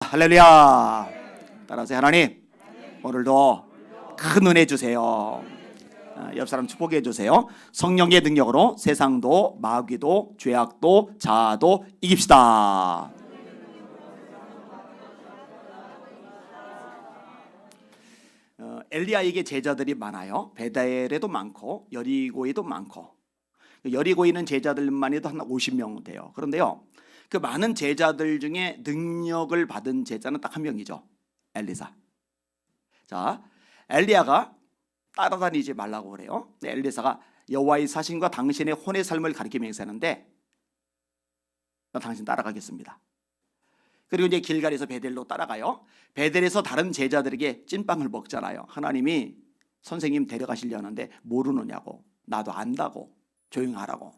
할렐루야. 따라서 하나님 오늘도 큰 은혜 주세요. 옆 사람 축복해 주세요. 성령의 능력으로 세상도 마귀도 죄악도 자아도 이깁시다. 엘리야에게 제자들이 많아요. 베델에도 많고 여리고에도 많고. 여리고에 있는 제자들만 해도 한 50명 돼요. 그런데요, 그 많은 제자들 중에 능력을 받은 제자는 딱 한 명이죠. 엘리사. 자, 엘리야가 따라다니지 말라고 그래요. 엘리사가 여호와의 사신과 당신의 혼의 삶을 가리켜 맹세하는데, 당신 따라가겠습니다. 그리고 이제 길갈에서 베델로 따라가요. 베델에서 다른 제자들에게 찐빵을 먹잖아요. 하나님이 선생님 데려가시려는데 모르느냐고, 나도 안다고, 조용하라고.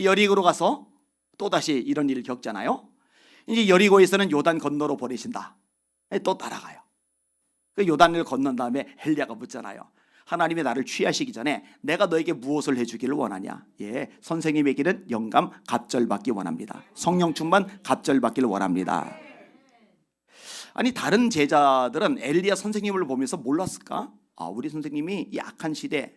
여리고로 가서 또다시 이런 일을 겪잖아요. 이제 여리고에서는 요단 건너로 보내신다. 또 따라가요. 그 요단을 건넌 다음에 엘리야가 묻잖아요. 하나님이 나를 취하시기 전에 내가 너에게 무엇을 해주기를 원하냐? 예, 선생님에게는 영감 갑절받기 원합니다. 성령 충만 갑절받기를 원합니다. 아니, 다른 제자들은 엘리야 선생님을 보면서 몰랐을까? 우리 선생님이 이 악한 시대,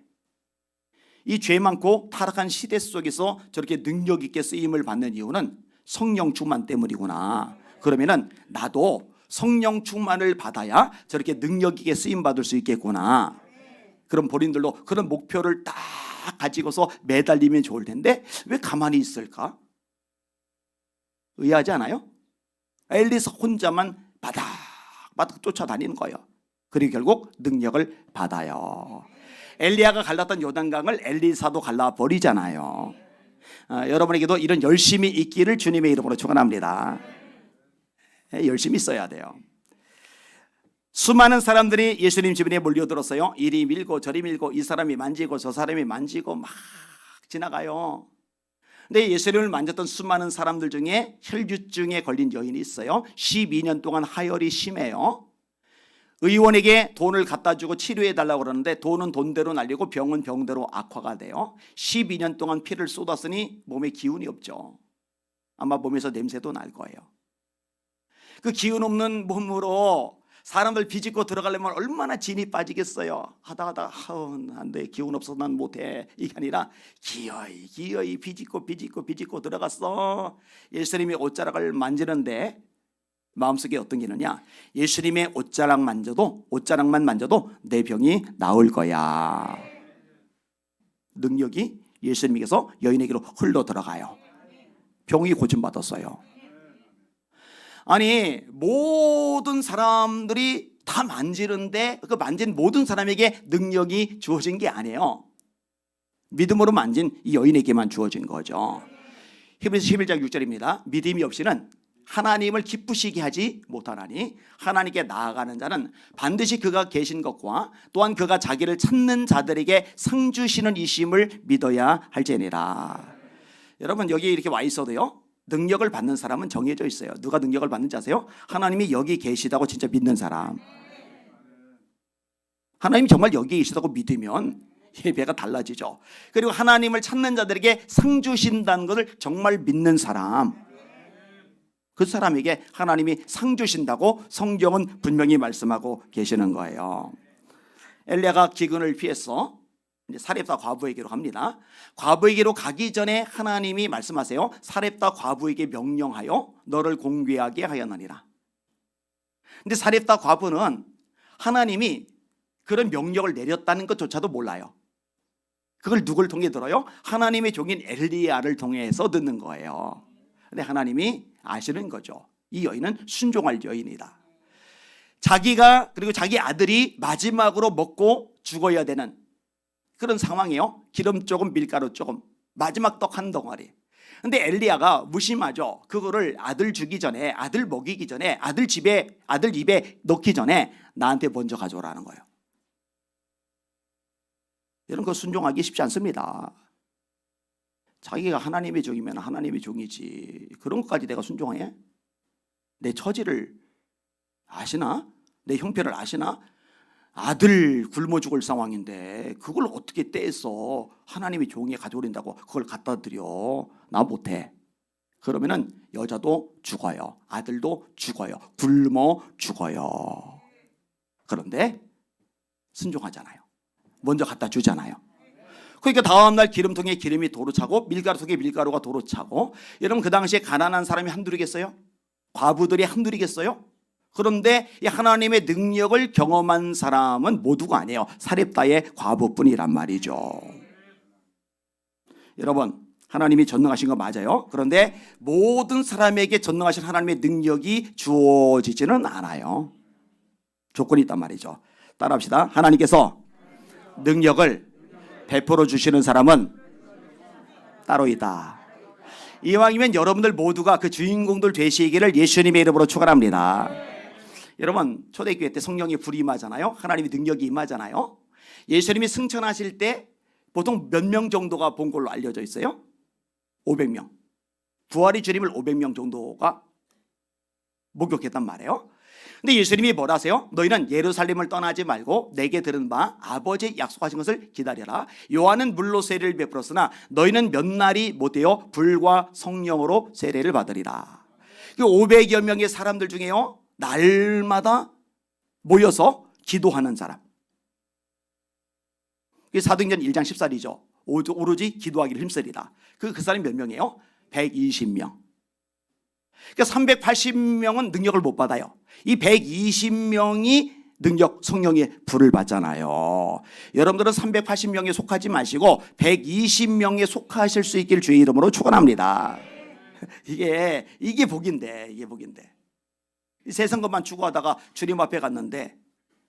이 죄 많고 타락한 시대 속에서 저렇게 능력 있게 쓰임을 받는 이유는 성령 충만 때문이구나. 그러면은 나도 성령 충만을 받아야 저렇게 능력 있게 쓰임 받을 수 있겠구나. 그럼 본인들도 그런 목표를 딱 가지고서 매달리면 좋을 텐데 왜 가만히 있을까? 의아하지 않아요? 엘리사 혼자만 바닥바닥 쫓아다니는 거예요. 그리고 결국 능력을 받아요. 엘리야가 갈랐던 요단강을 엘리사도 갈라버리잖아요. 여러분에게도 이런 열심이 있기를 주님의 이름으로 축원합니다. 열심히 있어야 돼요. 수많은 사람들이 예수님 주변에 몰려들었어요. 이리 밀고 저리 밀고 이 사람이 만지고 저 사람이 만지고 막 지나가요. 근데 예수님을 만졌던 수많은 사람들 중에 혈류증에 걸린 여인이 있어요. 12년 동안 하혈이 심해요. 의원에게 돈을 갖다 주고 치료해 달라고 그러는데 돈은 돈대로 날리고 병은 병대로 악화가 돼요. 12년 동안 피를 쏟았으니 몸에 기운이 없죠. 아마 몸에서 냄새도 날 거예요. 그 기운 없는 몸으로 사람들 비집고 들어가려면 얼마나 진이 빠지겠어요. 하다가 안 돼, 기운 없어서 난 못해, 이게 아니라 기어이 비집고 들어갔어. 예수님이 옷자락을 만지는데 마음속에 어떤 게 있느냐? 예수님의 옷자락만 만져도 내 병이 나을 거야. 능력이 예수님께서 여인에게로 흘러 들어가요. 병이 고침받았어요. 아니, 모든 사람들이 다 만지는데 그 만진 모든 사람에게 능력이 주어진 게 아니에요. 믿음으로 만진 이 여인에게만 주어진 거죠. 히브리서 11장 6절입니다. 믿음이 없이는 하나님을 기쁘시게 하지 못하나니 하나님께 나아가는 자는 반드시 그가 계신 것과 또한 그가 자기를 찾는 자들에게 상 주시는 이심을 믿어야 할지니라. 여러분, 여기 이렇게 와 있어도요, 능력을 받는 사람은 정해져 있어요. 누가 능력을 받는지 아세요? 하나님이 여기 계시다고 진짜 믿는 사람. 하나님이 정말 여기 계시다고 믿으면 예배가 달라지죠. 그리고 하나님을 찾는 자들에게 상 주신다는 것을 정말 믿는 사람, 그 사람에게 하나님이 상 주신다고 성경은 분명히 말씀하고 계시는 거예요. 엘리야가 기근을 피해서 이제 사렙다 과부에게로 갑니다. 과부에게로 가기 전에 하나님이 말씀하세요. 사렙다 과부에게 명령하여 너를 공개하게 하였느니라. 근데 사렙다 과부는 하나님이 그런 명령을 내렸다는 것조차도 몰라요. 그걸 누굴 통해 들어요? 하나님의 종인 엘리야를 통해서 듣는 거예요. 근데 하나님이 아시는 거죠. 이 여인은 순종할 여인이다. 자기가 그리고 자기 아들이 마지막으로 먹고 죽어야 되는 그런 상황이에요. 기름 조금 밀가루 조금, 마지막 떡 한 덩어리. 근데 엘리야가 무심하죠. 그거를 아들 주기 전에, 아들 먹이기 전에, 아들 입에 넣기 전에 나한테 먼저 가져오라는 거예요. 이런 거 순종하기 쉽지 않습니다. 자기가 하나님의 종이면 하나님의 종이지, 그런 것까지 내가 순종해? 내 처지를 아시나? 내 형편을 아시나? 아들 굶어 죽을 상황인데 그걸 어떻게 떼서 하나님의 종에 가져오린다고 그걸 갖다 드려? 나 못해. 그러면은 여자도 죽어요. 아들도 죽어요. 굶어 죽어요. 그런데 순종하잖아요. 먼저 갖다 주잖아요. 그러니까 다음날 기름통에 기름이 도로 차고 밀가루통에 밀가루가 도로 차고, 여러분 그 당시에 가난한 사람이 한둘이겠어요? 과부들이 한둘이겠어요? 그런데 이 하나님의 능력을 경험한 사람은 모두가 아니에요. 사렙다의 과부뿐이란 말이죠. 여러분, 하나님이 전능하신 거 맞아요. 그런데 모든 사람에게 전능하신 하나님의 능력이 주어지지는 않아요. 조건이 있단 말이죠. 따라합시다. 하나님께서 능력을 베풀어 주시는 사람은 따로 있다. 이왕이면 여러분들 모두가 그 주인공들 되시기를 예수님의 이름으로 축원합니다. 여러분, 초대교회 때 성령이 불이 임하잖아요. 하나님의 능력이 임하잖아요. 예수님이 승천하실 때 보통 몇 명 정도가 본 걸로 알려져 있어요? 500명. 부활의 주님을 500명 정도가 목격했단 말이에요. 근데 예수님이 뭐라 하세요? 너희는 예루살렘을 떠나지 말고 내게 들은 바 아버지 약속하신 것을 기다려라. 요한은 물로 세례를 베풀었으나 너희는 몇 날이 못되어 불과 성령으로 세례를 받으리라. 그 500여 명의 사람들 중에요, 날마다 모여서 기도하는 사람. 사도행전 1장 14절이죠. 오로지 기도하기를 힘쓰리라. 그 사람이 몇 명이에요? 120명. 그러니까 380명은 능력을 못 받아요. 이 120명이 능력, 성령의 불을 받잖아요. 여러분들은 380명에 속하지 마시고 120명에 속하실 수 있길 주의 이름으로 축원합니다. 이게 복인데, 이게 복인데. 세상 것만 추구하다가 주님 앞에 갔는데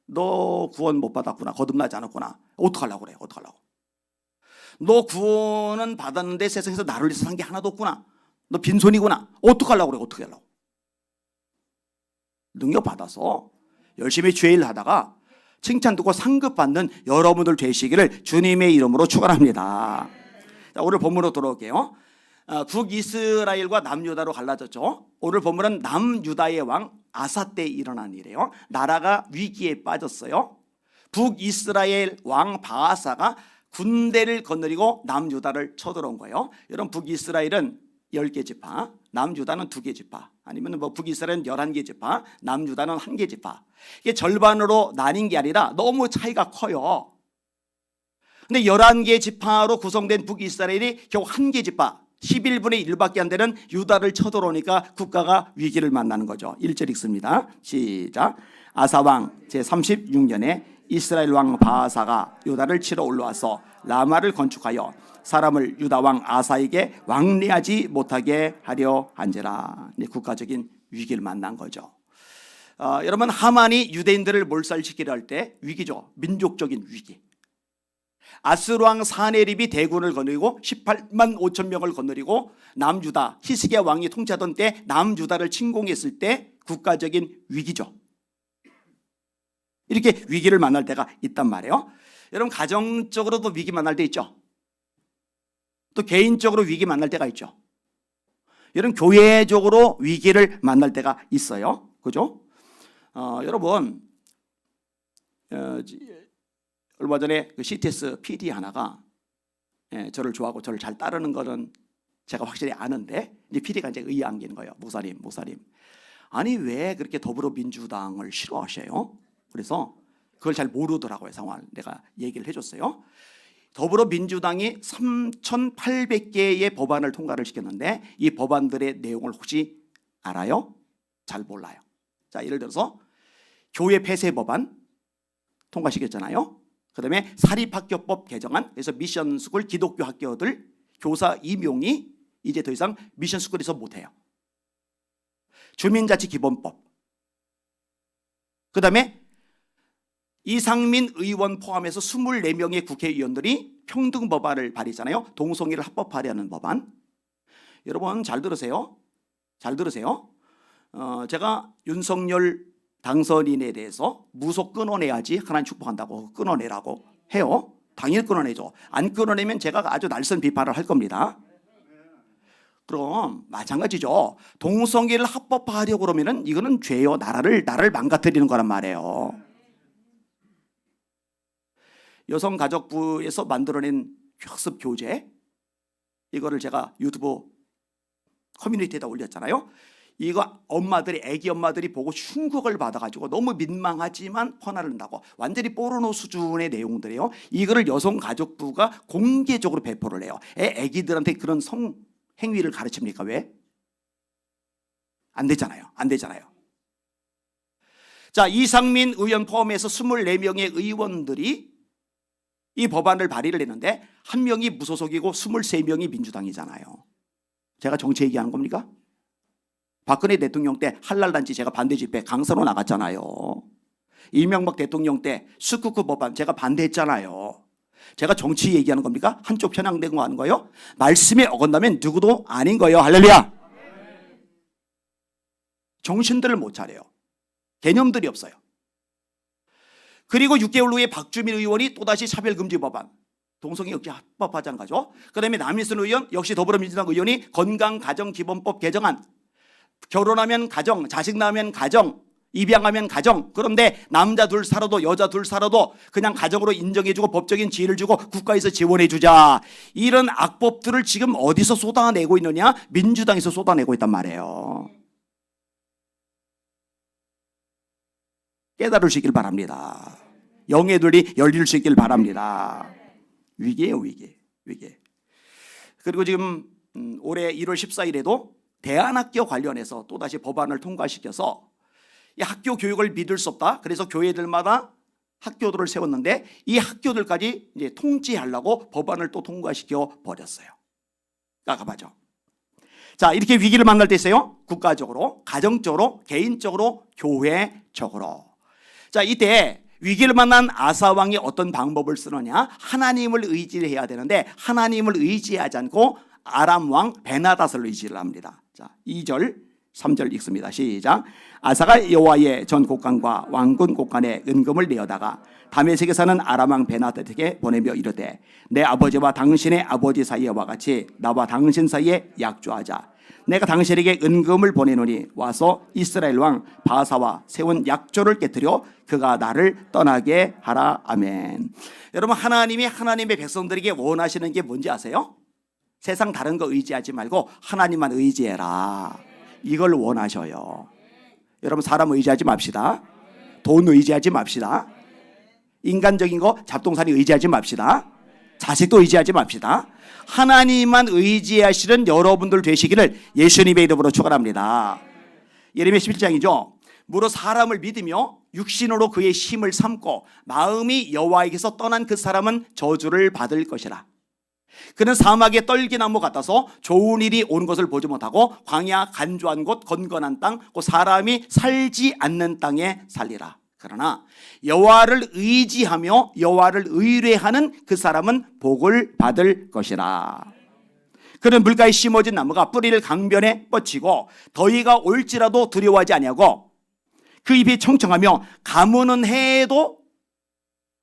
너 구원 못 받았구나, 거듭나지 않았구나. 어떡하려고 그래, 어떡하려고. 너 구원은 받았는데 세상에서 나를 위해서 산 게 하나도 없구나. 너 빈손이구나. 어떡하려고 그래, 어떻게 하려고. 능력 받아서 열심히 죄일 하다가 칭찬 듣고 상급 받는 여러분들 되시기를 주님의 이름으로 축원합니다. 자, 오늘 본문으로 돌아올게요. 북이스라엘과 남유다로 갈라졌죠. 오늘 본문은 남유다의 왕 아사 때 일어난 일이에요. 나라가 위기에 빠졌어요. 북이스라엘 왕 바아사가 군대를 거느리고 남유다를 쳐들어온 거예요. 여러분, 북이스라엘은 10개 지파, 남유다는 2개 지파, 아니면 북이스라엘은 11개 지파, 남유다는 1개 지파. 이게 절반으로 나뉜 게 아니라 너무 차이가 커요. 근데 11개 지파로 구성된 북이스라엘이 겨우 1개 지파, 11분의 1밖에 안 되는 유다를 쳐들어오니까 국가가 위기를 만나는 거죠. 1절 읽습니다. 시작. 아사왕 제36년에 이스라엘 왕 바아사가 유다를 치러 올라와서 라마를 건축하여 사람을 유다 왕 아사에게 왕래하지 못하게 하려 한지라. 국가적인 위기를 만난 거죠. 여러분, 하만이 유대인들을 몰살시키려 할 때 위기죠. 민족적인 위기. 아스루 왕 사네립이 대군을 거느리고 18만 5천 명을 거느리고 남유다 히스기야 왕이 통치하던 때 남유다를 침공했을 때 국가적인 위기죠. 이렇게 위기를 만날 때가 있단 말이에요. 여러분, 가정적으로도 위기 만날 때 있죠. 또 개인적으로 위기 만날 때가 있죠. 여러분, 교회적으로 위기를 만날 때가 있어요. 그죠? 여러분, 얼마 전에 그 CTS PD 하나가 저를 좋아하고 저를 잘 따르는 거는 제가 확실히 아는데, 이제 PD가 이제 의아한 거예요. 목사님, 아니 왜 그렇게 더불어민주당을 싫어하셔요? 그래서 그걸 잘 모르더라고요. 상황을 내가 얘기를 해줬어요. 더불어민주당이 3,800개의 법안을 통과를 시켰는데 이 법안들의 내용을 혹시 알아요? 잘 몰라요. 자, 예를 들어서 교회 폐쇄 법안 통과시켰잖아요. 그 다음에 사립학교법 개정안, 그래서 미션스쿨 기독교 학교들 교사 임용이 이제 더 이상 미션스쿨에서 못해요. 주민자치기본법, 그 다음에 이상민 의원 포함해서 24명의 국회의원들이 평등법안을 발의했잖아요. 동성애를 합법화하려는 법안. 여러분, 잘 들으세요. 잘 들으세요. 제가 윤석열 당선인에 대해서 무속 끊어내야지 하나님 축복한다고 끊어내라고 해요. 당연히 끊어내죠. 안 끊어내면 제가 아주 날선 비판을 할 겁니다. 그럼 마찬가지죠. 동성애를 합법화하려고 그러면은 이거는 죄요. 나라를 망가뜨리는 거란 말이에요. 여성가족부에서 만들어낸 학습 교재, 이거를 제가 유튜브 커뮤니티에다 올렸잖아요. 이거 애기 엄마들이 보고 충격을 받아가지고 너무 민망하지만 화를 낸다고, 완전히 포르노 수준의 내용들이에요. 이거를 여성가족부가 공개적으로 배포를 해요. 애기들한테 그런 성행위를 가르칩니까? 왜? 안 되잖아요. 안 되잖아요. 자, 이상민 의원 포함해서 24명의 의원들이 이 법안을 발의를 했는데 한 명이 무소속이고 23명이 민주당이잖아요. 제가 정치 얘기하는 겁니까? 박근혜 대통령 때 한랄단지 제가 반대 집회 강서로 나갔잖아요. 이명박 대통령 때 스쿠크 법안 제가 반대했잖아요. 제가 정치 얘기하는 겁니까? 한쪽 편향된 거 하는 거예요? 말씀에 어긋나면 누구도 아닌 거예요. 할렐루야. 정신들을 못 차려요. 개념들이 없어요. 그리고 6개월 후에 박주민 의원이 또다시 차별금지 법안, 동성애 역시 합법화장 가죠. 그 다음에 남인순 의원, 역시 더불어민주당 의원이 건강가정기본법 개정안, 결혼하면 가정, 자식 낳으면 가정, 입양하면 가정, 그런데 남자 둘 살아도 여자 둘 살아도 그냥 가정으로 인정해주고 법적인 지위를 주고 국가에서 지원해주자, 이런 악법들을 지금 어디서 쏟아내고 있느냐? 민주당에서 쏟아내고 있단 말이에요. 깨달으시길 바랍니다. 영의 눈이 열릴 수 있길 바랍니다. 위기예요, 위기. 그리고 지금 올해 1월 14일에도 대안학교 관련해서 또다시 법안을 통과시켜서 이 학교 교육을 믿을 수 없다. 그래서 교회들마다 학교들을 세웠는데 이 학교들까지 이제 통제하려고 법안을 또 통과시켜 버렸어요. 깝깝하죠. 자, 이렇게 위기를 만날 때 있어요. 국가적으로, 가정적으로, 개인적으로, 교회적으로. 자, 이때 위기를 만난 아사 왕이 어떤 방법을 쓰느냐? 하나님을 의지해야 되는데 하나님을 의지하지 않고 아람 왕 베나닷을 의지를 합니다. 자, 2절 3절 읽습니다. 시작. 아사가 여호와의 전 곡간과 왕군 곡간에 은금을 내어다가 다메섹에 사는 아람 왕 베나닷에게 보내며 이르되 내 아버지와 당신의 아버지 사이와 같이 나와 당신 사이에 약조하자. 내가 당신에게 은금을 보내노니 와서 이스라엘 왕 바사와 세운 약조를 깨뜨려 그가 나를 떠나게 하라. 아멘. 여러분, 하나님이 하나님의 백성들에게 원하시는 게 뭔지 아세요? 세상 다른 거 의지하지 말고 하나님만 의지해라, 이걸 원하셔요. 여러분, 사람 의지하지 맙시다. 돈 의지하지 맙시다. 인간적인 거 잡동사니 의지하지 맙시다. 자식도 의지하지 맙시다. 하나님만 의지하시는 여러분들 되시기를 예수님의 이름으로 축원합니다. 예레미야 11장이죠. 무릇 사람을 믿으며 육신으로 그의 힘을 삼고 마음이 여호와에게서 떠난 그 사람은 저주를 받을 것이라. 그는 사막의 떨기나무 같아서 좋은 일이 온 것을 보지 못하고 광야 간조한 곳 건건한 땅 그 사람이 살지 않는 땅에 살리라. 그러나 여호와를 의지하며 여호와를 의뢰하는 그 사람은 복을 받을 것이라. 그는 물가에 심어진 나무가 뿌리를 강변에 뻗치고 더위가 올지라도 두려워하지 아니하고 그 잎이 청청하며 가무는 해에도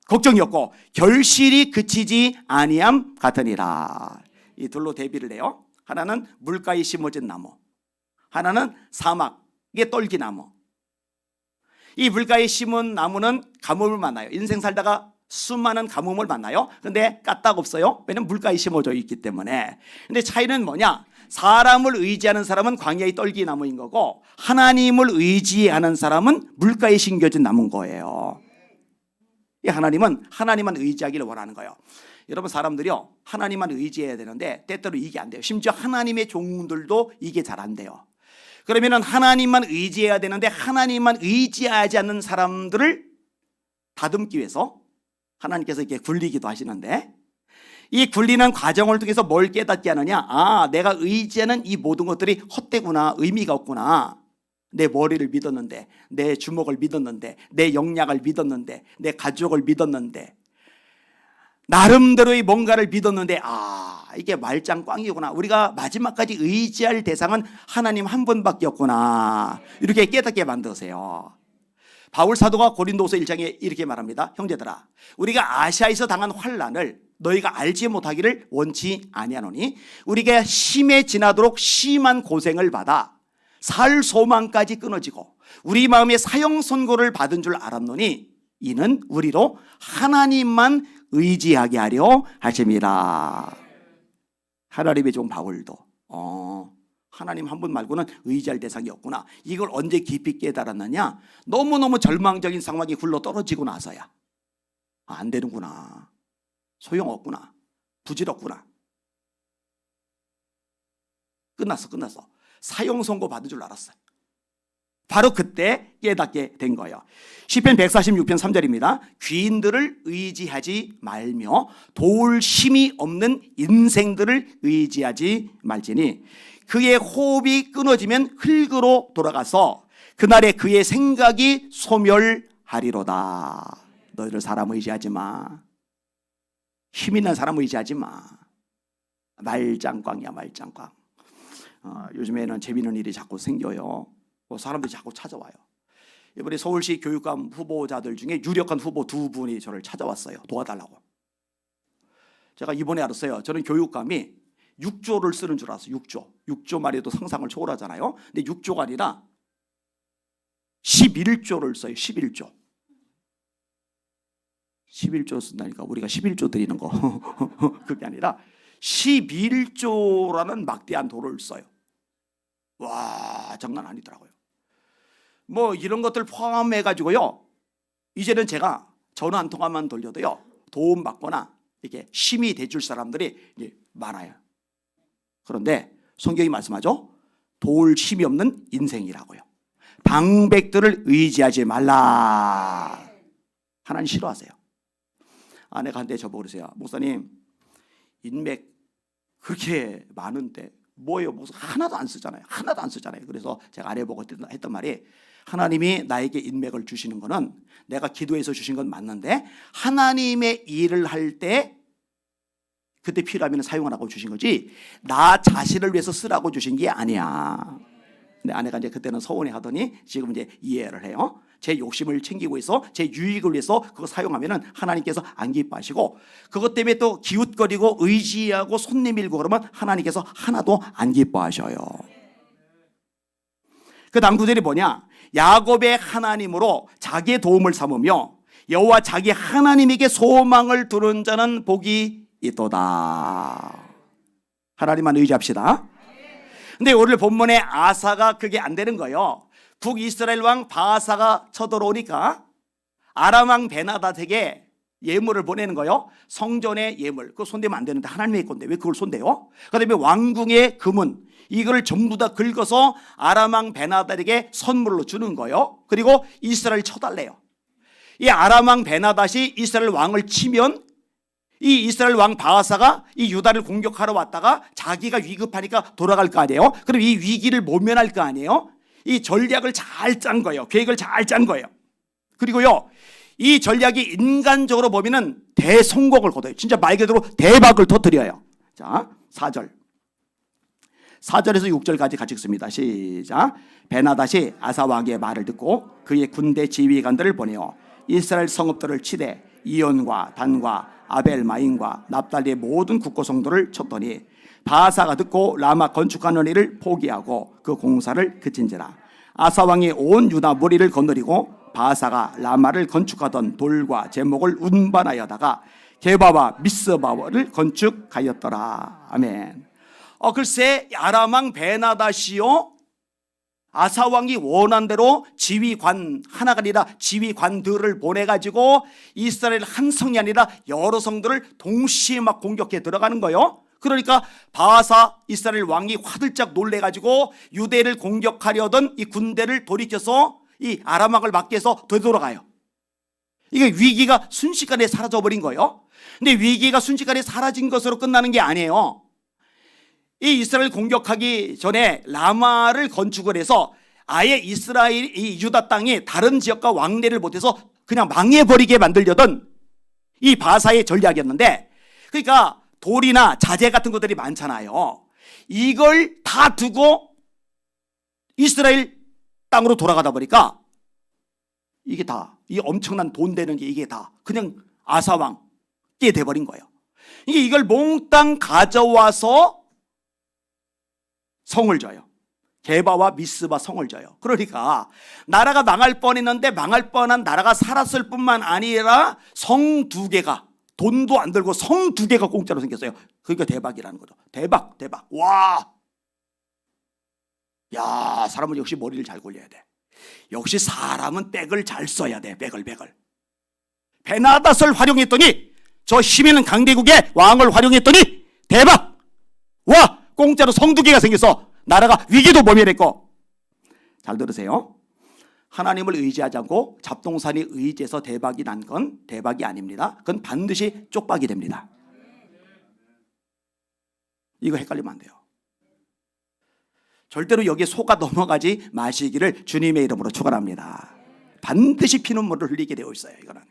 걱정이 없고 결실이 그치지 아니함 같으니라. 이 둘로 대비를 해요. 하나는 물가에 심어진 나무, 하나는 사막의 떨기나무. 이 물가에 심은 나무는 가뭄을 만나요. 인생 살다가 수많은 가뭄을 만나요. 그런데 까딱 없어요. 왜냐하면 물가에 심어져 있기 때문에. 근데 차이는 뭐냐? 사람을 의지하는 사람은 광야의 떨기나무인 거고 하나님을 의지하는 사람은 물가에 심겨진 나무인 거예요. 하나님은 하나님만 의지하기를 원하는 거예요. 여러분, 사람들이요, 하나님만 의지해야 되는데 때때로 이게 안 돼요. 심지어 하나님의 종들도 이게 잘 안 돼요. 그러면은 하나님만 의지해야 되는데 하나님만 의지하지 않는 사람들을 다듬기 위해서 하나님께서 이렇게 굴리기도 하시는데, 이 굴리는 과정을 통해서 뭘 깨닫게 하느냐? 아, 내가 의지하는 이 모든 것들이 헛되구나, 의미가 없구나. 내 머리를 믿었는데, 내 주먹을 믿었는데, 내 영약을 믿었는데, 내 가족을 믿었는데, 나름대로의 뭔가를 믿었는데, 아, 이게 말짱 꽝이구나. 우리가 마지막까지 의지할 대상은 하나님 한 분밖에 없구나. 이렇게 깨닫게 만드세요. 바울 사도가 고린도서 1장에 이렇게 말합니다. 형제들아, 우리가 아시아에서 당한 환난을 너희가 알지 못하기를 원치 아니하노니 우리가 심에 지나도록 심한 고생을 받아 살 소망까지 끊어지고 우리 마음에 사형 선고를 받은 줄 알았노니 이는 우리로 하나님만 의지하게 하려 하심이라. 하나님의 종 바울도 하나님 한 분 말고는 의지할 대상이 없구나. 이걸 언제 깊이 깨달았느냐? 너무너무 절망적인 상황이 굴러 떨어지고 나서야. 안 되는구나. 소용없구나. 부질없구나. 끝났어. 사형 선고 받은 줄 알았어요. 바로 그때 깨닫게 된 거예요. 시편 146편 3절입니다. 귀인들을 의지하지 말며 도울 힘이 없는 인생들을 의지하지 말지니 그의 호흡이 끊어지면 흙으로 돌아가서 그날에 그의 생각이 소멸하리로다. 너희들 사람 의지하지 마. 힘 있는 사람 의지하지 마. 말짱꽝이야, 말짱꽝. 요즘에는 재미있는 일이 자꾸 생겨요. 사람들이 자꾸 찾아와요. 이번에 서울시 교육감 후보자들 중에 유력한 후보 2분이 저를 찾아왔어요. 도와달라고. 제가 이번에 알았어요. 저는 교육감이 6조를 쓰는 줄 알았어요. 6조만 해도 상상을 초월하잖아요. 근데 6조가 아니라 11조를 써요. 11조. 11조 쓴다니까 우리가 11조 드리는 거. 그게 아니라 11조라는 막대한 돈을 써요. 와, 장난 아니더라고요. 뭐 이런 것들 포함해 가지고요. 이제는 제가 전화 한 통화만 돌려도요. 도움 받거나 이렇게 힘이 돼줄 사람들이 많아요. 그런데 성경이 말씀하죠. 도울 힘이 없는 인생이라고요. 방백들을 의지하지 말라. 하나님 싫어하세요. 아내가 한때 저보고 그러세요. 목사님, 인맥 그렇게 많은데 뭐예요? 무슨 하나도 안 쓰잖아요. 하나도 안 쓰잖아요. 그래서 제가 아내 보고 했던 말이 하나님이 나에게 인맥을 주시는 거는 내가 기도해서 주신 건 맞는데 하나님의 일을 할 때 그때 필요하면 사용하라고 주신 거지 나 자신을 위해서 쓰라고 주신 게 아니야. 근데 아내가 이제 그때는 서운해 하더니 지금 이제 이해를 해요. 제 욕심을 챙기고 있어 제 유익을 위해서 그거 사용하면은 하나님께서 안 기뻐하시고 그것 때문에 또 기웃거리고 의지하고 손 내밀고 그러면 하나님께서 하나도 안 기뻐하셔요. 그 다음 구절이 뭐냐? 야곱의 하나님으로 자기의 도움을 삼으며 여호와 자기 하나님에게 소망을 두는 자는 복이 있도다. 하나님만 의지합시다. 근데 오늘 본문에 아사가 그게 안 되는 거예요. 북이스라엘 왕 바아사가 쳐들어오니까 아람 왕 베나닷에게 예물을 보내는 거예요. 성전의 예물. 그거 손대면 안 되는데 하나님의 건데 왜 그걸 손대요? 그다음에 왕궁의 금은 이걸 전부 다 긁어서 아람 왕 베나닷에게 선물로 주는 거예요. 그리고 이스라엘 쳐달래요. 이 아람 왕 베나닷이 이스라엘 왕을 치면 이 이스라엘 왕 바아사가 이 유다를 공격하러 왔다가 자기가 위급하니까 돌아갈 거 아니에요. 그럼 이 위기를 모면할 거 아니에요. 이 전략을 잘 짠 거예요. 계획을 잘 짠 거예요. 그리고요 이 전략이 인간적으로 보면은 대성공을 거둬요. 진짜 말 그대로 대박을 터뜨려요. 자 4절에서 6절까지 같이 읽습니다. 시작. 베나닷이 아사 왕의 말을 듣고 그의 군대 지휘관들을 보내어 이스라엘 성읍들을 치되 이온과 단과 아벨마임과 납달리의 모든 국고성들을 쳤더니 바아사가 듣고 라마 건축하는 일을 포기하고 그 공사를 그친지라. 아사 왕이 온 유다 무리를 거느리고 바아사가 라마를 건축하던 돌과 제목을 운반하여다가 게바와 미스바를 건축하였더라. 아멘. 글쎄 아람 왕 베나닷이요 아사 왕이 원한 대로 지휘관 하나가 아니라 지휘관들을 보내가지고 이스라엘 한 성이 아니라 여러 성들을 동시에 막 공격해 들어가는 거예요. 그러니까 바아사 이스라엘 왕이 화들짝 놀래가지고 유대를 공격하려던 이 군대를 돌이켜서 이 아람 왕을 막게 해서 되돌아가요. 이게 위기가 순식간에 사라져버린 거예요. 근데 위기가 순식간에 사라진 것으로 끝나는 게 아니에요. 이 이스라엘 공격하기 전에 라마를 건축을 해서 아예 이스라엘 이 유다 땅이 다른 지역과 왕래를 못해서 그냥 망해버리게 만들려던 이 바사의 전략이었는데, 그러니까 돌이나 자재 같은 것들이 많잖아요. 이걸 다 두고 이스라엘 땅으로 돌아가다 보니까 이게 다, 이 엄청난 돈 되는 게 이게 다 그냥 아사왕께 돼버린 거예요. 이걸 몽땅 가져와서 성을 져요. 게바와 미스바 성을 져요. 그러니까 나라가 망할 뻔했는데 망할 뻔한 나라가 살았을 뿐만 아니라 성 두 개가, 돈도 안 들고 성 두 개가 공짜로 생겼어요. 그러니까 대박이라는 거죠. 대박. 와. 야, 사람은 역시 머리를 잘 굴려야 돼. 역시 사람은 백을 잘 써야 돼. 백을. 베나닷을 활용했더니, 저 힘 있는 강대국의 왕을 활용했더니 대박! 와, 공짜로 성두개가 생겨서 나라가 위기도 모면했고. 잘 들으세요. 하나님을 의지하지 않고 잡동사니 의지해서 대박이 난 건 대박이 아닙니다. 그건 반드시 쪽박이 됩니다. 이거 헷갈리면 안 돼요. 절대로 여기에 속아 넘어가지 마시기를 주님의 이름으로 축원합니다. 반드시 피눈물을 흘리게 되어 있어요. 이거는.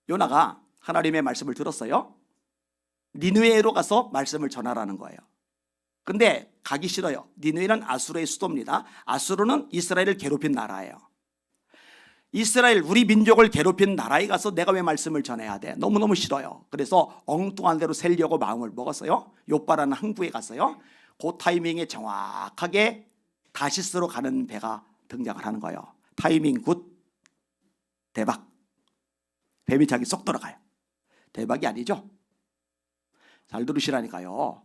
요나가 하나님의 말씀을 들었어요. 니느웨로 가서 말씀을 전하라는 거예요. 근데 가기 싫어요. 니느웨는 아수르의 수도입니다. 아수르는 이스라엘을 괴롭힌 나라예요. 이스라엘, 우리 민족을 괴롭힌 나라에 가서 내가 왜 말씀을 전해야 돼? 너무너무 싫어요. 그래서 엉뚱한 대로 살려고 마음을 먹었어요. 요빠라는 항구에 갔어요. 그 타이밍에 정확하게 다시스로 가는 배가 등장을 하는 거예요. 타이밍 굿. 대박. 배미차게 쏙 들어가요. 대박이 아니죠? 잘 들으시라니까요.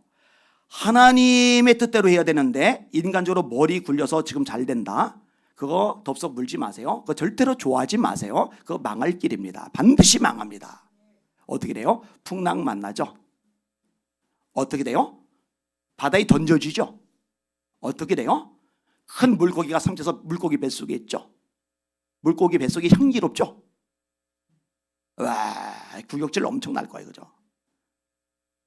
하나님의 뜻대로 해야 되는데 인간적으로 머리 굴려서 지금 잘 된다. 그거 덥석 물지 마세요. 그거 절대로 좋아하지 마세요. 그거 망할 길입니다. 반드시 망합니다. 어떻게 돼요? 풍랑 만나죠. 어떻게 돼요? 바다에 던져지죠. 어떻게 돼요? 큰 물고기가 삼켜서 물고기 뱃속에 있죠. 물고기 뱃속이 향기롭죠. 와, 구역질 엄청 날 거예요. 그죠?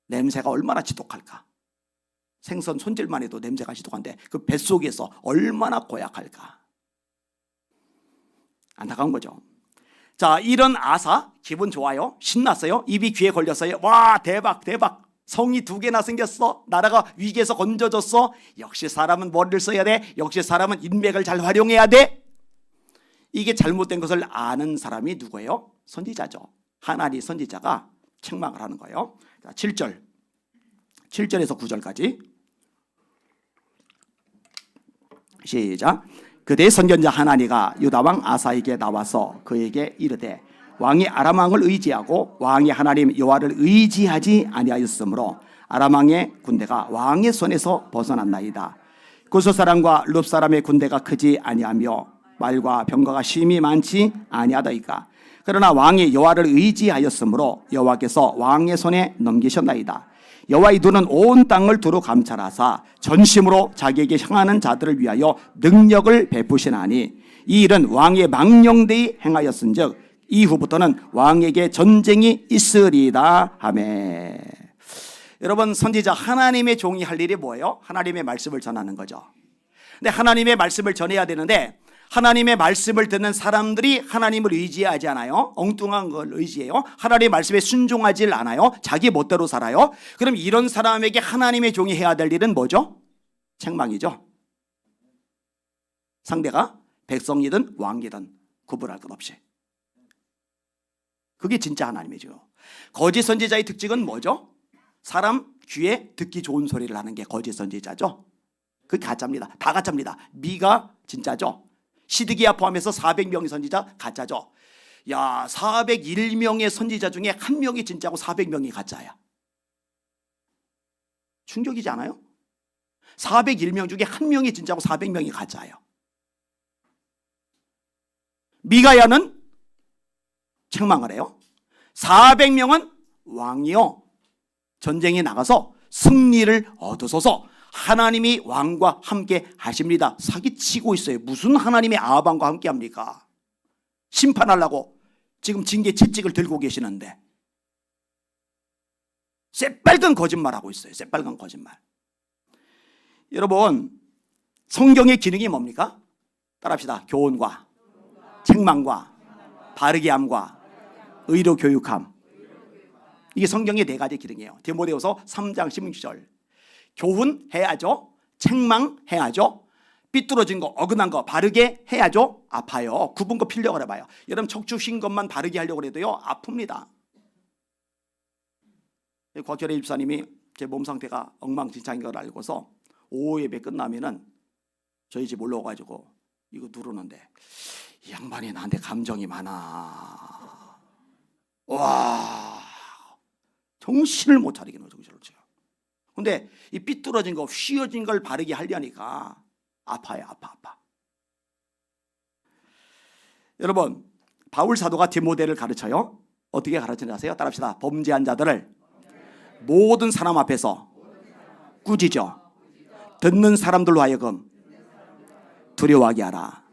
냄새가 얼마나 지독할까. 생선 손질만 해도 냄새가 지독한데 그 뱃속에서 얼마나 고약할까. 안타까운 거죠. 자, 이런 아사 기분 좋아요. 신났어요. 입이 귀에 걸렸어요. 와, 대박. 성이 2개나 생겼어. 나라가 위기에서 건져졌어. 역시 사람은 머리를 써야 돼. 역시 사람은 인맥을 잘 활용해야 돼. 이게 잘못된 것을 아는 사람이 누구예요? 선지자죠. 하나니 선지자가 책망을 하는 거예요. 자, 7절에서 9절까지 시작. 그때 선견자 하나니가 유다왕 아사에게 나와서 그에게 이르되 왕이 아람 왕을 의지하고 왕이 하나님 여호와를 의지하지 아니하였으므로 아람 왕의 군대가 왕의 손에서 벗어났나이다. 구스 사람과 룹 사람의 군대가 크지 아니하며 말과 병거가 심히 많지 아니하더이까. 그러나 왕이 여호와를 의지하였으므로 여호와께서 왕의 손에 넘기셨나이다. 여호와의 눈은 온 땅을 두루 감찰하사 전심으로 자기에게 향하는 자들을 위하여 능력을 베푸시나니 이 일은 왕의 망령되이 행하였은즉 이후부터는 왕에게 전쟁이 있으리이다 하매. 여러분, 선지자 하나님의 종이 할 일이 뭐예요? 하나님의 말씀을 전하는 거죠. 근데 하나님의 말씀을 전해야 되는데 하나님의 말씀을 듣는 사람들이 하나님을 의지하지 않아요. 엉뚱한 걸 의지해요. 하나님의 말씀에 순종하지 않아요. 자기 멋대로 살아요. 그럼 이런 사람에게 하나님의 종이 해야 될 일은 뭐죠? 책망이죠. 상대가 백성이든 왕이든 구분할 것 없이. 그게 진짜 하나님이죠. 거짓 선지자의 특징은 뭐죠? 사람 귀에 듣기 좋은 소리를 하는 게 거짓 선지자죠. 그게 가짜입니다. 다 가짜입니다. 미가 진짜죠. 시드기야 포함해서 400명의 선지자 가짜죠. 야, 401명의 선지자 중에 1명이 진짜고 400명이 가짜야. 충격이지 않아요? 401명 중에 1명이 진짜고 400명이 가짜예요. 미가야는 책망을 해요. 400명은 왕이요, 전쟁에 나가서 승리를 얻으소서 하나님이 왕과 함께 하십니다. 사기치고 있어요. 무슨 하나님의 아방과 함께 합니까? 심판하려고 지금 징계 채찍을 들고 계시는데 새빨간 거짓말하고 있어요. 새빨간 거짓말. 여러분, 성경의 기능이 뭡니까? 따라합시다. 교훈과 책망과 바르게 함과 의로 교육함. 이게 성경의 4가지 기능이에요. 디모데후서 3장 16절. 교훈해야죠. 책망해야죠. 삐뚤어진 거, 어긋난 거 바르게 해야죠. 아파요. 굽은 거 필려고 해봐요. 여러분, 척추 휜 것만 바르게 하려고 해도요, 아픕니다. 곽철의 집사님이 제 몸 상태가 엉망진창인 걸 알고서 오후 예배 끝나면은 저희 집 올라와가지고 이거 누르는데 이 양반이 나한테 감정이 많아. 와, 정신을 못 차리겠네. 정신을 차려. 근데 이 삐뚤어진 거, 휘어진 걸 바르게 하려니까 아파요. 아파. 여러분, 바울 사도가 디모데를 가르쳐요. 어떻게 가르치는지 아세요? 따라합시다. 범죄한 자들을 모든 사람 앞에서 꾸짖어 듣는 사람들로 하여금 두려워하게 하라.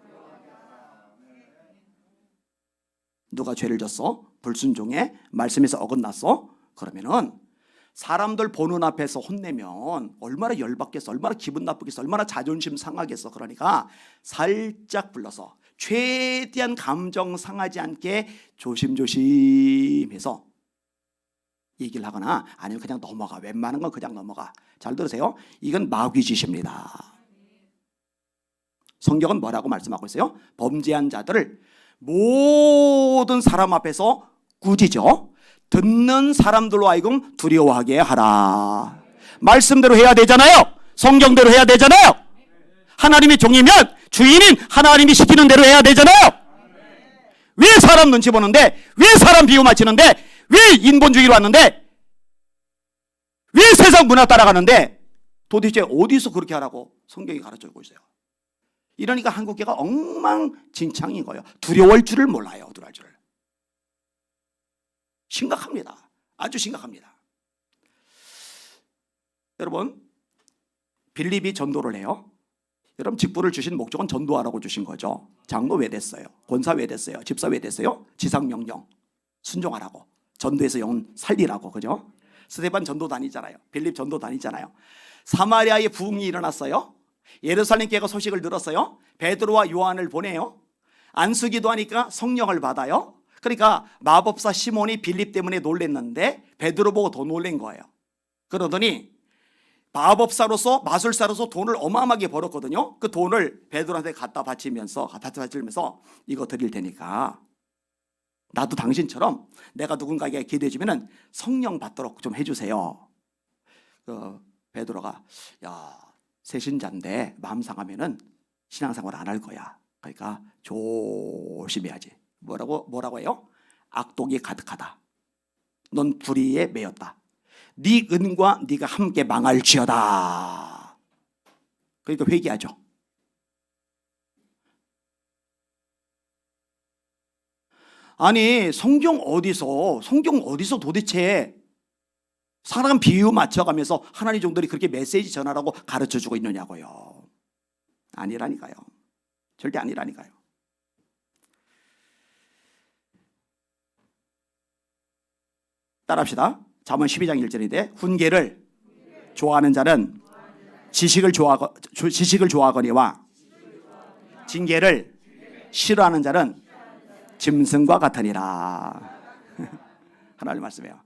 누가 죄를 졌어? 불순종에 말씀에서 어긋났어? 그러면은 사람들 보는 앞에서 혼내면 얼마나 열받겠어, 얼마나 기분 나쁘겠어, 얼마나 자존심 상하겠어. 그러니까 살짝 불러서 최대한 감정 상하지 않게 조심조심해서 얘기를 하거나 아니면 그냥 넘어가. 웬만한 건 그냥 넘어가. 잘 들으세요. 이건 마귀짓입니다. 성경은 뭐라고 말씀하고 있어요? 범죄한 자들을 모든 사람 앞에서 꾸짖어 듣는 사람들로 하여금 두려워하게 하라. 말씀대로 해야 되잖아요. 성경대로 해야 되잖아요. 하나님의 종이면 주인인 하나님이 시키는 대로 해야 되잖아요. 왜 사람 눈치 보는데, 왜 사람 비유 맞히는데, 왜 인본주의로 왔는데, 왜 세상 문화 따라가는데, 도대체 어디서 그렇게 하라고 성경이 가르쳐주고 있어요. 이러니까 한국교회가 엉망진창인 거예요. 두려워할 줄을 몰라요. 두려워할 줄을. 심각합니다. 아주 심각합니다. 여러분, 빌립이 전도를 해요. 여러분, 직분을 주신 목적은 전도하라고 주신 거죠. 장로 왜 됐어요? 권사 왜 됐어요? 집사 왜 됐어요? 지상명령 순종하라고, 전도해서 영혼 살리라고. 그죠? 스데반 전도 다니잖아요. 빌립 전도 다니잖아요. 사마리아에 부흥이 일어났어요. 예루살렘 교회가 소식을 들었어요. 베드로와 요한을 보내요. 안수기도 하니까 성령을 받아요. 그러니까 마법사 시몬이 빌립 때문에 놀랬는데 베드로 보고 더 놀란 거예요. 그러더니 마법사로서, 마술사로서 돈을 어마어마하게 벌었거든요. 그 돈을 베드로한테 갖다 바치면서 이거 드릴 테니까 나도 당신처럼 내가 누군가에게 기대해주면 성령 받도록 좀 해주세요. 베드로가 야, 새신자인데 마음 상하면은 신앙생활 안 할 거야. 그러니까 조심해야지. 뭐라고 해요? 악독이 가득하다. 넌 불의에 매였다. 네 은과 네가 함께 망할지어다. 그러니까 회개하죠. 아니, 성경 어디서 도대체 사람 비유 맞춰가면서 하나님 종들이 그렇게 메시지 전하라고 가르쳐주고 있느냐고요. 아니라니까요. 절대 아니라니까요. 따라합시다. 잠언 12장 1절인데 훈계를 좋아하는 자는 지식을 좋아하거니와 징계를 싫어하는 자는 짐승과 같으니라. 하나님 말씀이에요.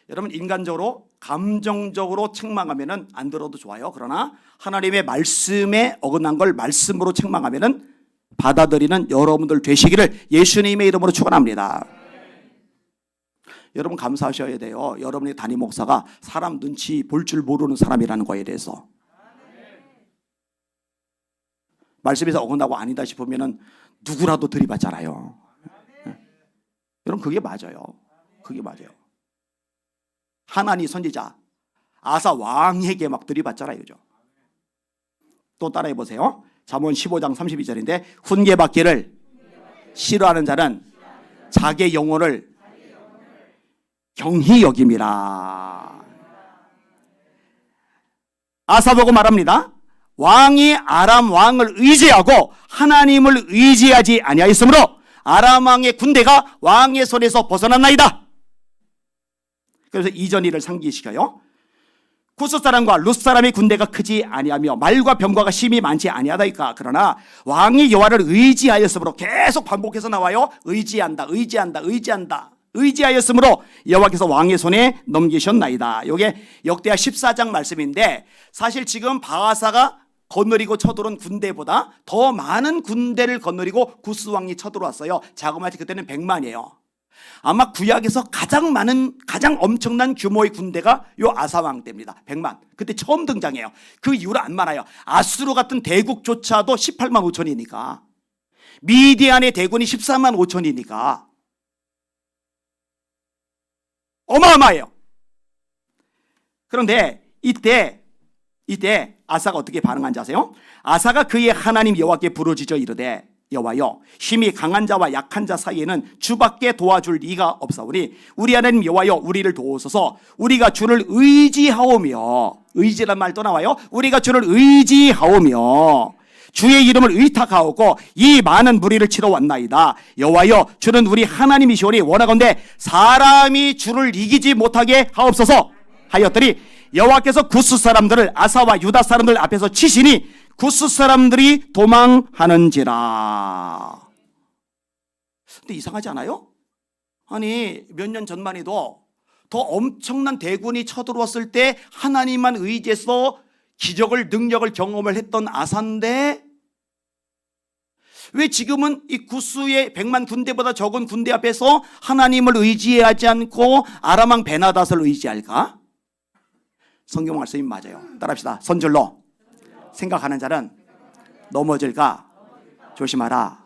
여러분, 인간적으로 감정적으로 책망하면은 안 들어도 좋아요. 그러나 하나님의 말씀에 어긋난 걸 말씀으로 책망하면은 받아들이는 여러분들 되시기를 예수님의 이름으로 축원합니다. 여러분, 감사하셔야 돼요. 여러분의 담임 목사가 사람 눈치 볼 줄 모르는 사람이라는 거에 대해서. 말씀에서 어긋나고 아니다 싶으면은 누구라도 들이받잖아요. 여러분, 그게 맞아요. 그게 맞아요. 하나니 선지자 아사 왕에게 막 들이받잖아요. 그죠? 또 따라해 보세요. 잠언 15장 32절인데 훈계받기를 싫어하는 자는 자기의 영혼을 경히 여김이라. 아사 보고 말합니다. 왕이 아람 왕을 의지하고 하나님을 의지하지 아니하였으므로 아람 왕의 군대가 왕의 손에서 벗어났나이다. 그래서 이전 일을 상기시켜요. 구스 사람과 룻 사람의 군대가 크지 아니하며 말과 병과가 심히 많지 아니하다니까. 그러나 왕이 여호와를 의지하였으므로 계속 반복해서 나와요. 의지한다. 의지하였으므로 여호와께서 왕의 손에 넘기셨나이다. 이게 역대하 14장 말씀인데, 사실 지금 바하사가 거느리고 쳐들어온 군대보다 더 많은 군대를 거느리고 구스 왕이 쳐들어왔어요. 자그마치 그때는 100만이에요. 아마 구약에서 가장 엄청난 규모의 군대가 요 아사왕 때입니다. 100만. 그때 처음 등장해요. 그 이후로 안 많아요. 아수르 같은 대국조차도 18만 5천이니까, 미디안의 대군이 14만 5천이니까 어마어마해요. 그런데 이때 아사가 어떻게 반응한지 아세요? 아사가 그의 하나님 여호와께 부르짖어 이르되 여호와여 힘이 강한 자와 약한 자 사이에는 주밖에 도와줄 리가 없사오니 우리 하나님 여호와여 우리를 도우소서. 우리가 주를 의지하오며, 의지란 말 또 나와요. 우리가 주를 의지하오며 주의 이름을 의탁하오고 이 많은 무리를 치러 왔나이다. 여호와여 주는 우리 하나님이시오니 원하건대 사람이 주를 이기지 못하게 하옵소서 하였더니 여호와께서 구스 사람들을 아사와 유다 사람들 앞에서 치시니 구스 사람들이 도망하는지라. 근데 이상하지 않아요? 아니 몇 년 전만 해도 더 엄청난 대군이 쳐들어왔을 때 하나님만 의지해서 기적을 능력을 경험을 했던 아사인데 왜 지금은 이 구스의 100만 군대보다 적은 군대 앞에서 하나님을 의지하지 않고 아람 왕 베나닷을 의지할까? 성경 말씀이 맞아요. 따라합시다. 선절로 생각하는 자는 넘어질까 조심하라.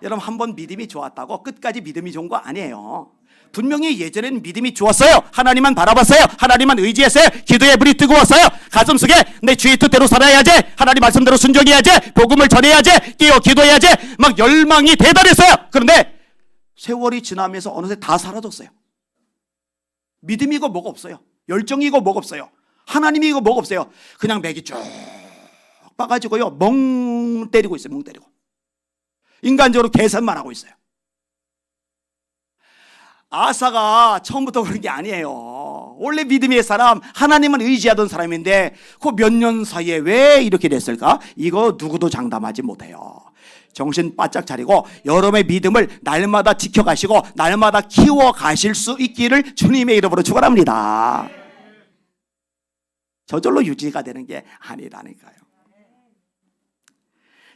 여러분 한번 믿음이 좋았다고 끝까지 믿음이 좋은 거 아니에요. 분명히 예전에는 믿음이 좋았어요. 하나님만 바라봤어요. 하나님만 의지했어요. 기도의 불이 뜨거웠어요. 가슴속에 내 주의 뜻대로 살아야지, 하나님 말씀대로 순종해야지, 복음을 전해야지, 끼어 기도해야지, 막 열망이 대단했어요. 그런데 세월이 지나면서 어느새 다 사라졌어요. 믿음이고 뭐가 없어요. 열정이고 뭐가 없어요. 하나님이고 뭐가 없어요. 그냥 맥이 쭉 빠가지고요 멍 때리고 있어요. 멍 때리고 인간적으로 계산만 하고 있어요. 아사가 처음부터 그런 게 아니에요. 원래 믿음의 사람, 하나님을 의지하던 사람인데 그 몇 년 사이에 왜 이렇게 됐을까? 이거 누구도 장담하지 못해요. 정신 바짝 차리고 여러분의 믿음을 날마다 지켜가시고 날마다 키워가실 수 있기를 주님의 이름으로 축원합니다. 저절로 유지가 되는 게 아니라니까요.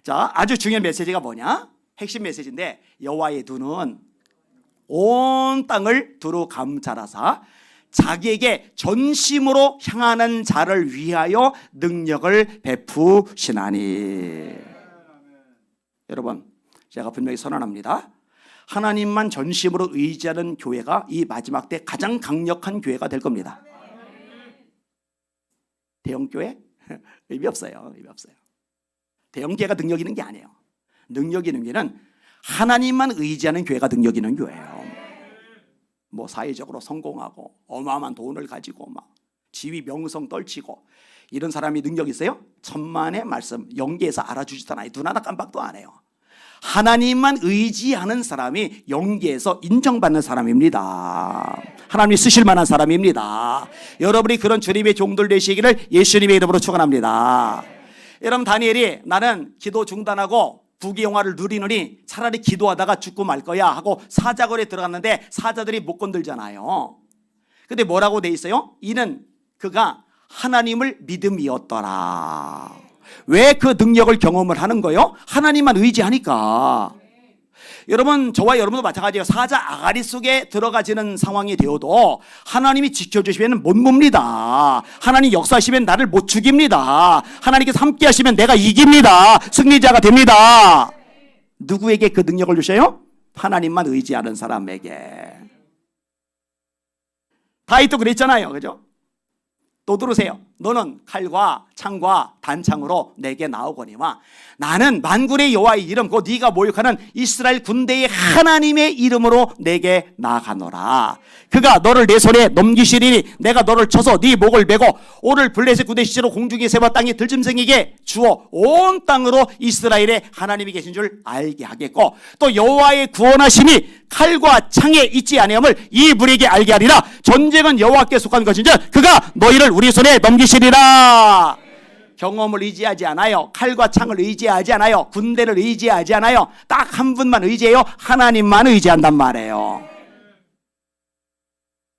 자, 아주 중요한 메시지가 뭐냐? 핵심 메시지인데 여호와의 눈은 온 땅을 두루 감찰하사 자기에게 전심으로 향하는 자를 위하여 능력을 베푸시나니. 여러분 제가 분명히 선언합니다. 하나님만 전심으로 의지하는 교회가 이 마지막 때 가장 강력한 교회가 될 겁니다. 대형교회? 의미 없어요. 의미 없어요. 대형교회가 능력 있는 게 아니에요. 능력 있는 교회는 하나님만 의지하는 교회가 능력 있는 교회예요. 뭐 사회적으로 성공하고 어마어마한 돈을 가지고 막 지위 명성 떨치고 이런 사람이 능력 있어요? 천만의 말씀 영계에서 알아주지도 않아요. 눈 하나 깜빡도 안 해요. 하나님만 의지하는 사람이 영계에서 인정받는 사람입니다. 하나님이 쓰실 만한 사람입니다. 여러분이 그런 주님의 종들 되시기를 예수님의 이름으로 축원합니다. 여러분 다니엘이 나는 기도 중단하고 부귀영화를 누리느니 차라리 기도하다가 죽고 말 거야 하고 사자굴에 들어갔는데 사자들이 못 건들잖아요. 근데 뭐라고 돼 있어요? 이는 그가 하나님을 믿음이었더라. 왜 그 능력을 경험을 하는 거예요? 하나님만 의지하니까. 여러분 저와 여러분도 마찬가지예요. 사자 아가리 속에 들어가지는 상황이 되어도 하나님이 지켜주시면 못 봅니다. 하나님 역사하시면 나를 못 죽입니다. 하나님께서 함께 하시면 내가 이깁니다. 승리자가 됩니다. 누구에게 그 능력을 주셔요? 하나님만 의지하는 사람에게. 다윗도 그랬잖아요. 그죠? 또 들으세요. 너는 칼과 창과 단창으로 내게 나오거니와 나는 만군의 여호와의 이름 곧 네가 모욕하는 이스라엘 군대의 하나님의 이름으로 내게 나아가노라. 그가 너를 내 손에 넘기시리니 내가 너를 쳐서 네 목을 베고 오늘 블레셋 군대 시체로 공중에 세워 땅에 들짐승에게 주어 온 땅으로 이스라엘의 하나님이 계신 줄 알게 하겠고 또 여호와의 구원하심이 칼과 창에 있지 아니함을 이 무리에게 알게 하리라. 전쟁은 여호와께 속한 것인즉 그가 너희를 우리 손에 넘기시리라. 경험을 의지하지 않아요. 칼과 창을 의지하지 않아요. 군대를 의지하지 않아요. 딱 한 분만 의지해요. 하나님만 의지한단 말이에요.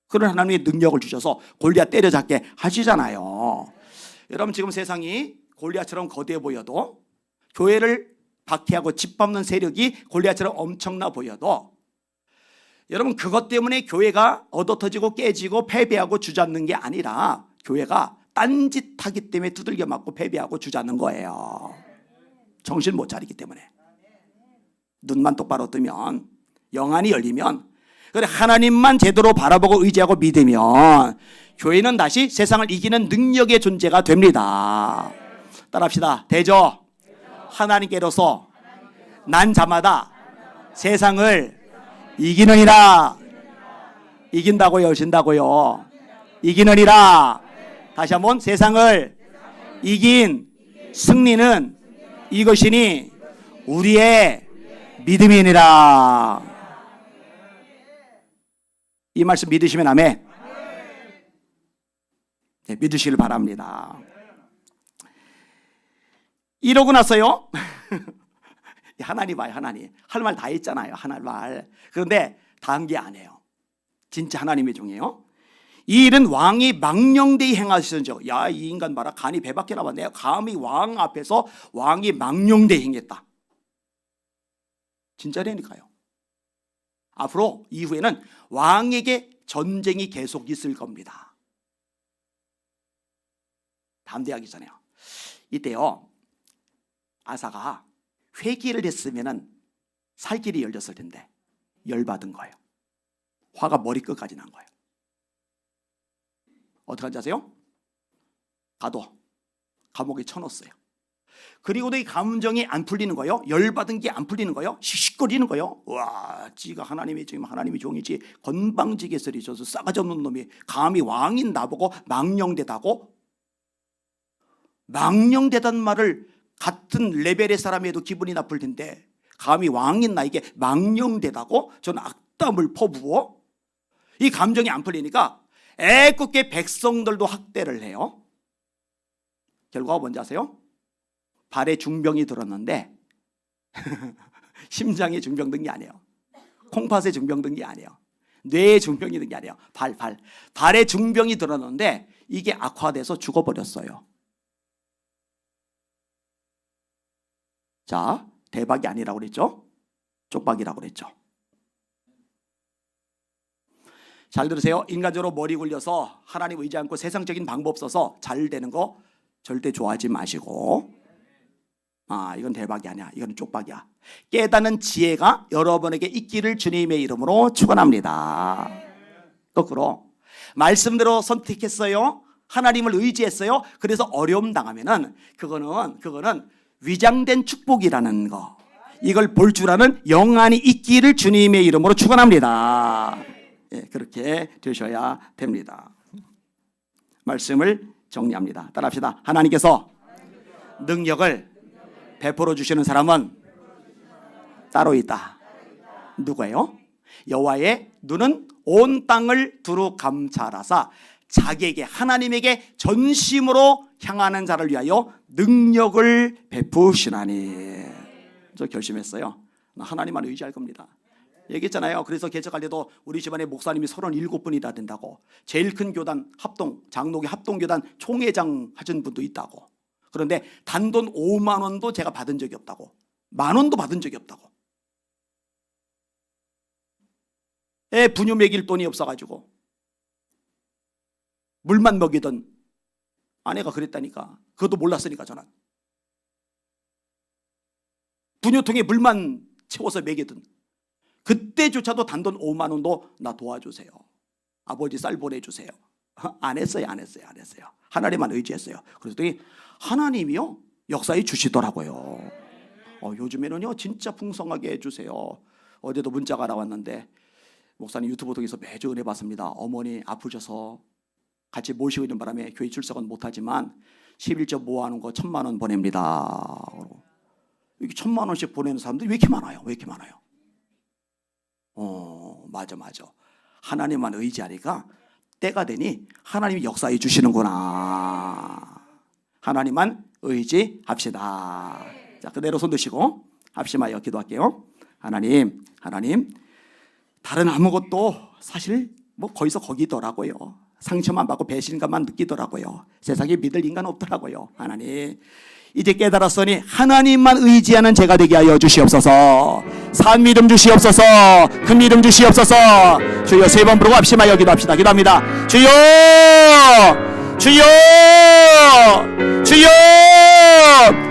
그런 하나님의 능력을 주셔서 골리앗 때려잡게 하시잖아요. 여러분 지금 세상이 골리앗처럼 거대해 보여도 교회를 박해하고 짓밟는 세력이 골리앗처럼 엄청나 보여도 여러분 그것 때문에 교회가 얻어터지고 깨지고 패배하고 주저앉는 게 아니라 교회가 딴짓하기 때문에 두들겨 맞고 패배하고 주저앉는 거예요. 정신 못 차리기 때문에. 눈만 똑바로 뜨면 영안이 열리면 그런데 하나님만 제대로 바라보고 의지하고 믿으면 교회는 다시 세상을 이기는 능력의 존재가 됩니다. 따라합시다. 되죠? 하나님께로서 난 자마다 세상을 이기느니라. 이긴다고요? 진다고요? 이기느니라. 다시 한번, 세상을 이긴 승리는 이것이니 우리의 믿음이니라. 이 말씀 믿으시면 아멘. 네, 믿으시길 바랍니다. 이러고 나서요. 하나님 봐요. 하나님 할 말 다 했잖아요. 하나님 말. 그런데 다 한 게 아니에요. 진짜 하나님의 종이에요. 이 일은 왕이 망령되이 행하시던지요. 야, 이 인간 봐라. 간이 배 밖에 나왔네요. 감히 왕 앞에서 왕이 망령되이 행했다. 진짜라니까요. 앞으로 이후에는 왕에게 전쟁이 계속 있을 겁니다. 담대하기 전에요. 이때요, 아사가 회개를 했으면은 살 길이 열렸을 텐데 열받은 거예요. 화가 머리끝까지 난 거예요. 어떡한지 아세요? 감옥에 쳐넣었어요. 그리고도 이 감정이 안 풀리는 거예요. 열받은 게 안 풀리는 거예요. 씩씩거리는 거예요. 와, 지가 하나님의 지금 하나님의 종이지 건방지게 소리쳐서 싸가지 없는 놈이 감히 왕인 나보고 망령되다고? 망령되다는 말을 같은 레벨의 사람이 해도 기분이 나쁠 텐데 감히 왕인 나에게 망령되다고? 저는 악담을 퍼부어 이 감정이 안 풀리니까 애꿎게 백성들도 학대를 해요. 결과가 뭔지 아세요? 발에 중병이 들었는데 심장에 중병 든 게 아니에요. 콩팥에 중병 든 게 아니에요. 뇌에 중병이 든 게 아니에요. 발에 중병이 들었는데 이게 악화돼서 죽어버렸어요. 자, 대박이 아니라고 그랬죠? 쪽박이라고 그랬죠. 잘 들으세요. 인간적으로 머리 굴려서 하나님 의지 않고 세상적인 방법 써서 잘 되는 거 절대 좋아하지 마시고, 이건 대박이 아니야. 이건 쪽박이야. 깨닫는 지혜가 여러분에게 있기를 주님의 이름으로 축원합니다. 거꾸로 말씀대로 선택했어요. 하나님을 의지했어요. 그래서 어려움 당하면은 그거는 위장된 축복이라는 거, 이걸 볼 줄 아는 영안이 있기를 주님의 이름으로 축원합니다. 예, 그렇게 되셔야 됩니다. 말씀을 정리합니다. 따라합시다. 하나님께서 능력을 베풀어 주시는 사람은 따로 있다. 누구예요? 여호와의 눈은 온 땅을 두루 감찰하사 자기에게 하나님에게 전심으로 향하는 자를 위하여 능력을 베푸시나니. 저 결심했어요. 하나님만 의지할 겁니다. 얘기했잖아요. 그래서 개척할 때도 우리 집안에 목사님이 37분이나 된다고. 제일 큰 교단 장로교 합동교단 총회장 하신 분도 있다고. 그런데 단돈 5만 원도 제가 받은 적이 없다고. 10,000원도 받은 적이 없다고. 애 분유 먹일 돈이 없어가지고 물만 먹이던 아내가 그랬다니까. 그것도 몰랐으니까 저는. 분유통에 물만 채워서 먹이던 그때조차도 단돈 5만 원도 나 도와주세요. 아버지 쌀 보내주세요. 안 했어요. 하나님만 의지했어요. 그랬더니 하나님이요 역사에 주시더라고요. 요즘에는요 진짜 풍성하게 해주세요. 어제도 문자가 나왔는데 목사님 유튜브 통해서 매주 은혜 받습니다. 어머니 아프셔서 같이 모시고 있는 바람에 교회 출석은 못하지만 11조 모아놓은 거 1,000만 원 보냅니다. 이렇게 1,000만 원씩 보내는 사람들이 왜 이렇게 많아요? 맞아. 하나님만 의지하니까 때가 되니 하나님이 역사해 주시는구나. 하나님만 의지합시다. 자, 그대로 손 드시고 합심하여 기도할게요. 하나님, 다른 아무것도 사실 뭐 거기서 거기더라고요. 상처만 받고 배신감만 느끼더라고요. 세상에 믿을 인간 없더라고요. 하나님, 이제 깨달았으니 하나님만 의지하는 제가 되게 하여 주시옵소서. 산 믿음 주시옵소서. 큰 믿음 주시옵소서. 주여 3번 부르고 합심하여 기도합시다. 기도합니다. 주여, 주여, 주여.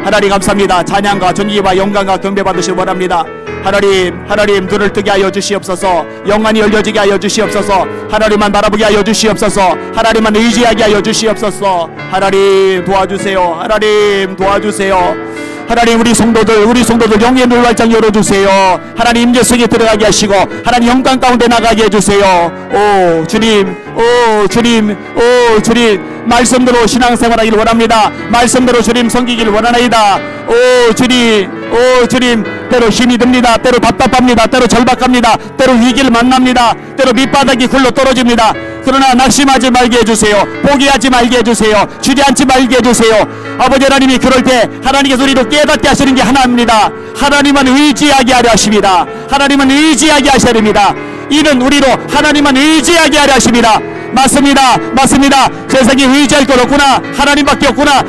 하나님 감사합니다. 찬양과 존귀와 영광과 경배 받으시기 원합니다. 하나님 눈을 뜨게 하여 주시옵소서. 영안이 열려지게 하여 주시옵소서. 하나님만 바라보게 하여 주시옵소서. 하나님만 의지하게 하여 주시옵소서. 하나님 도와주세요. 하나님 도와주세요. 하나님 우리 성도들 영의 눈을 활짝 열어주세요. 하나님 임재성에 들어가게 하시고 하나님 영광 가운데 나가게 해주세요. 오 주님, 오 주님, 오 주님, 말씀대로 신앙생활하기를 원합니다. 말씀대로 주님 섬기기를 원하나이다. 오 주님, 때로 힘이 듭니다. 때로 답답합니다. 때로 절박합니다. 때로 위기를 만납니다. 때로 밑바닥이 굴러 떨어집니다. 그러나 낙심하지 말게 해주세요. 포기하지 말게 해주세요. 주저앉지 말게 해주세요. 아버지 하나님이 그럴 때 하나님께서 우리로 깨닫게 하시는 게 하나입니다. 하나님만 의지하게 하려 하십니다. 하나님만 의지하게 하셔야 됩니다. 이는 우리로 하나님만 의지하게 하려 하십니다. 맞습니다. 세상에 의지할 것 없구나. 하나님밖에 없구나.